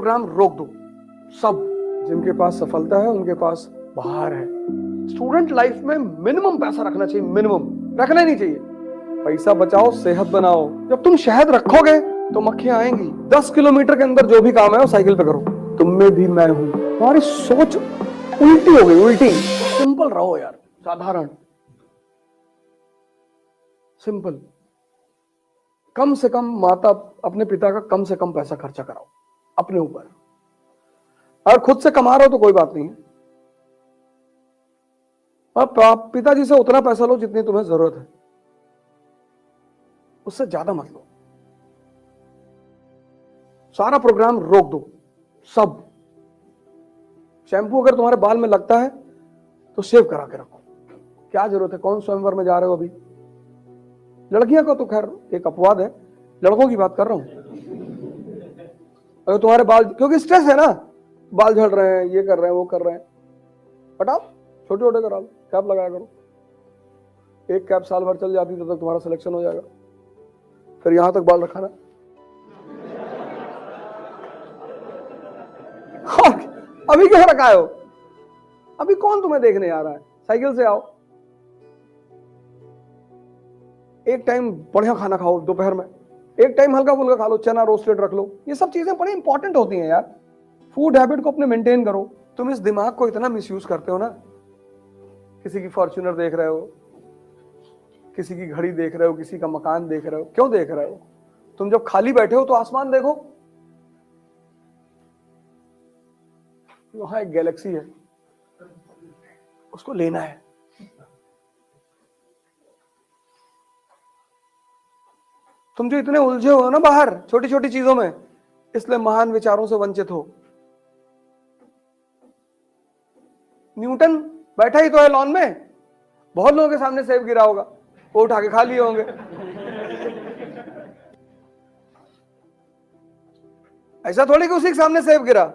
Programme रोक दो। सब जिनके पास सफलता है उनके पास बाहर है। स्टूडेंट लाइफ में मिनिमम पैसा रखना चाहिए, मिनिमम रखना ही नहीं चाहिए। पैसा बचाओ, सेहत बनाओ। जब तुम शहद रखोगे तो मक्खियां आएंगी। 10 किलोमीटर के अंदर जो भी काम है वो साइकिल पे करो। तुम में भी मैं हूं। तुम्हारी सोच उल्टी हो गई, उल्टी। सिंपल रहो यार, साधारण, सिंपल। कम से कम माता अपने पिता का कम से कम पैसा खर्चा कराओ अपने ऊपर। और खुद से कमा रहे हो तो कोई बात नहीं है, और पिताजी से उतना पैसा लो जितनी तुम्हें जरूरत है, उससे ज्यादा मत लो। सारा प्रोग्राम रोक दो, सब। शैम्पू अगर तुम्हारे बाल में लगता है तो सेव करा के रखो, क्या जरूरत है? कौन स्वयंवर में जा रहे हो अभी? लड़कियों का तो खैर एक अपवाद है, लड़कों की बात कर रहा हूं। अगर तुम्हारे बाल, क्योंकि स्ट्रेस है ना, बाल झड़ रहे हैं, ये कर रहे हैं, वो कर रहे हैं, हटाओ, छोटे छोटे करा लो, कैप लगाया करो। एक कैप साल भर चल जाती तब तक तुम्हारा सिलेक्शन हो जाएगा। फिर यहां तक बाल रखा ना। अभी क्यों रखा हो? अभी कौन तुम्हें देखने आ रहा है? साइकिल से आओ, एक टाइम बढ़िया खाना खाओ दोपहर में, एक टाइम हल्का फुल्का खा लो, चना रोस्टेड रख लो। ये सब चीजें बड़ी इंपॉर्टेंट होती हैं यार। फूड हैबिट को अपने मेंटेन करो। तुम इस दिमाग को इतना मिसयूज करते हो ना। किसी की फॉर्च्यूनर देख रहे हो, किसी की घड़ी देख रहे हो, किसी का मकान देख रहे हो। क्यों देख रहे हो? तुम जब खाली बैठे हो तो आसमान देखो, वहां एक गैलेक्सी है, उसको लेना है। तुम जो इतने उलझे हो ना बाहर छोटी छोटी चीजों में, इसलिए महान विचारों से वंचित हो। न्यूटन बैठा ही तो है लॉन में, बहुत लोगों के सामने सेब गिरा होगा, वो उठा के खा लिए होंगे। ऐसा थोड़ी कि उसी के सामने सेब गिरा,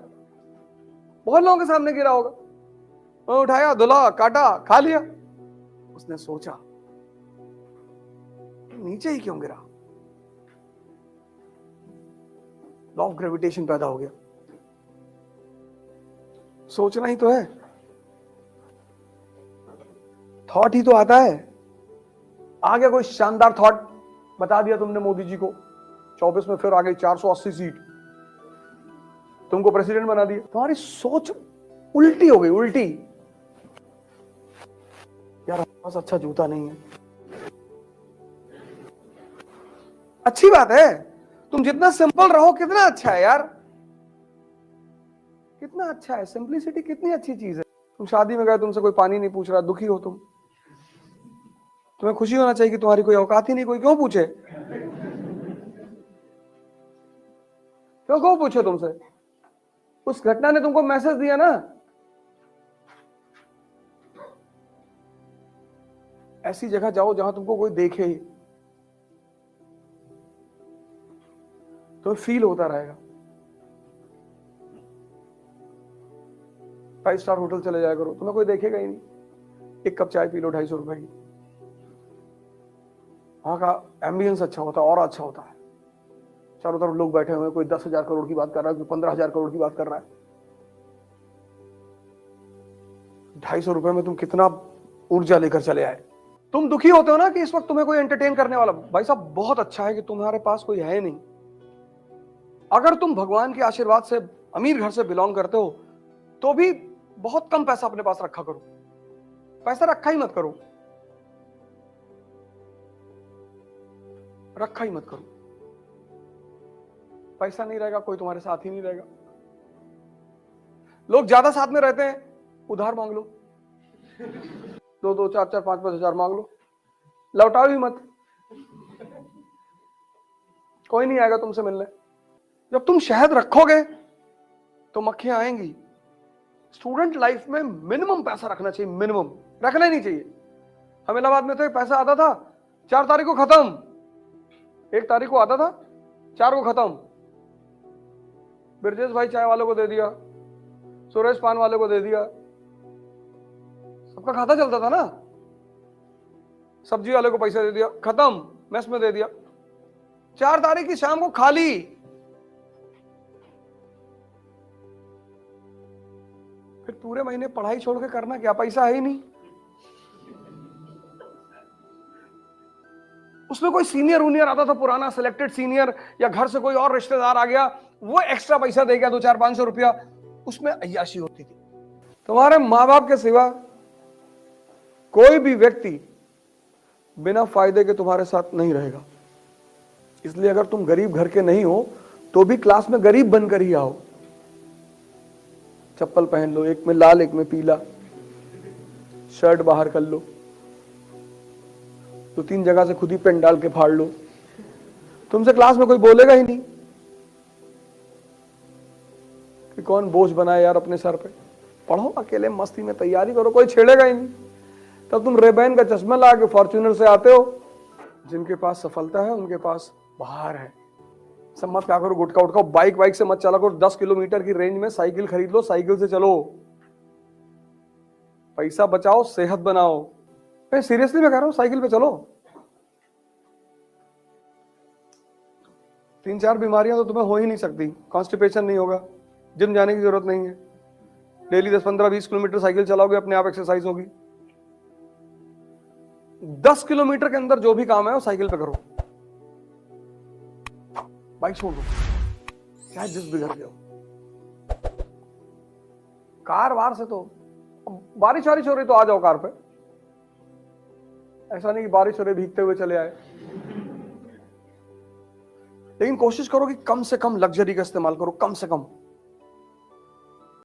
बहुत लोगों के सामने गिरा होगा, वो उठाया, धुला, काटा, खा लिया। उसने सोचा नीचे ही क्यों गिरा? लॉ ऑफ ग्रेविटेशन पैदा हो गया। सोचना ही तो है, थॉट ही तो आता है। आ गया कोई शानदार थॉट, बता दिया तुमने मोदी जी को, 24 में फिर आ गई 480 सीट, तुमको प्रेसिडेंट बना दिया। तुम्हारी सोच उल्टी हो गई, उल्टी। यार हमारे पास अच्छा जूता नहीं है, अच्छी बात है, तुम जितना सिंपल रहो कितना अच्छा है यार, कितना अच्छा है। सिंपलिसिटी कितनी अच्छी चीज है। तुम शादी में गए, तुमसे कोई पानी नहीं पूछ रहा, दुखी हो तुम, तुम्हें खुशी होना चाहिए कि तुम्हारी कोई औकात ही नहीं, कोई क्यों पूछे? क्यों पूछे तुमसे? उस घटना ने तुमको मैसेज दिया ना। ऐसी जगह जाओ जहां तुमको कोई देखे ही, तो फील होता रहेगा। 5 स्टार होटल चले जाया करो, तुम्हें कोई देखेगा ही नहीं। एक कप चाय पी लो 250 रुपए की, वहां का एम्बियंस अच्छा होता है और अच्छा होता है। चारों तरफ लोग बैठे हुए, कोई 10,000 करोड़ की बात कर रहा है, कोई 15,000 करोड़ की बात कर रहा है। 250 रुपए में तुम कितना ऊर्जा लेकर चले आए। तुम दुखी होते हो ना कि इस वक्त तुम्हें कोई एंटरटेन करने वाला। भाई साहब बहुत अच्छा है कि तुम्हारे पास कोई है नहीं। अगर तुम भगवान के आशीर्वाद से अमीर घर से बिलोंग करते हो तो भी बहुत कम पैसा अपने पास रखा करो, पैसा रखा ही मत करो, रखा ही मत करो। पैसा नहीं रहेगा, कोई तुम्हारे साथ ही नहीं रहेगा। लोग ज्यादा साथ में रहते हैं, उधार मांग लो, 2-2, 4-4, 5-5 हजार मांग लो, लौटाओ ही मत, कोई नहीं आएगा तुमसे मिलने। जब तुम शहद रखोगे तो मक्खियां आएंगी। स्टूडेंट लाइफ में मिनिमम पैसा रखना चाहिए, मिनिमम रखना ही नहीं चाहिए। हम इलाहाबाद में तो एक पैसा आता था, 4 तारीख को खत्म, 1 तारीख को आता था, 4 को खत्म। ब्रजेश भाई चाय वालों को दे दिया, सुरेश पान वाले को दे दिया, सबका खाता चलता था ना। सब्जी वाले को पैसा दे दिया, खत्म, मेस में दे दिया। 4 तारीख की शाम को खाली। फिर पूरे महीने पढ़ाई छोड़ के करना क्या, पैसा है ही नहीं। उसमें कोई सीनियर उनियर आता था पुराना, सिलेक्टेड सीनियर, या घर से कोई और रिश्तेदार आ गया, वो एक्स्ट्रा पैसा दे गया 200-500 रुपया, उसमें अय्याशी होती थी। तुम्हारे माँ बाप के सिवा कोई भी व्यक्ति बिना फायदे के तुम्हारे साथ नहीं रहेगा। इसलिए अगर तुम गरीब घर के नहीं हो तो भी क्लास में गरीब बनकर ही आओ। चप्पल पहन लो, एक में लाल एक में पीला, शर्ट बाहर कर लो, 2-3 जगह से खुद ही पेन डाल के फाड़ लो, तुमसे क्लास में कोई बोलेगा ही नहीं कि कौन बोझ बनाए यार अपने सर पे। पढ़ो अकेले मस्ती में, तैयारी करो, कोई छेड़ेगा ही नहीं। तब तुम रेबैन का चश्मा ला के फॉर्च्यूनर से आते हो। जिनके पास सफलता है उनके पास बाहर है। सब मत क्या करो, गुटखा उठकाओ, बाइक से मत चला करो। 10 किलोमीटर की रेंज में साइकिल खरीद लो, साइकिल से चलो, पैसा बचाओ, सेहत बनाओ। मैं सीरियसली मैं कह रहा हूं, साइकिल पे चलो। 3-4 बीमारियां तो तुम्हें हो ही नहीं सकती। कॉन्स्टिपेशन नहीं होगा, जिम जाने की जरूरत नहीं है, डेली 10-15-20 किलोमीटर साइकिल चलाओगे, अपने आप एक्सरसाइज होगी। 10 किलोमीटर के अंदर जो भी काम है वो साइकिल पे करो, बाइक छोड़ दो, चाहे जिस भी घर के हो। कार वार से तो बारिश वारिश हो रही तो आ जाओ कार पे, ऐसा नहीं कि बारिश हो रही भीगते हुए चले आए। लेकिन कोशिश करो कि कम से कम लग्जरी का इस्तेमाल करो, कम से कम।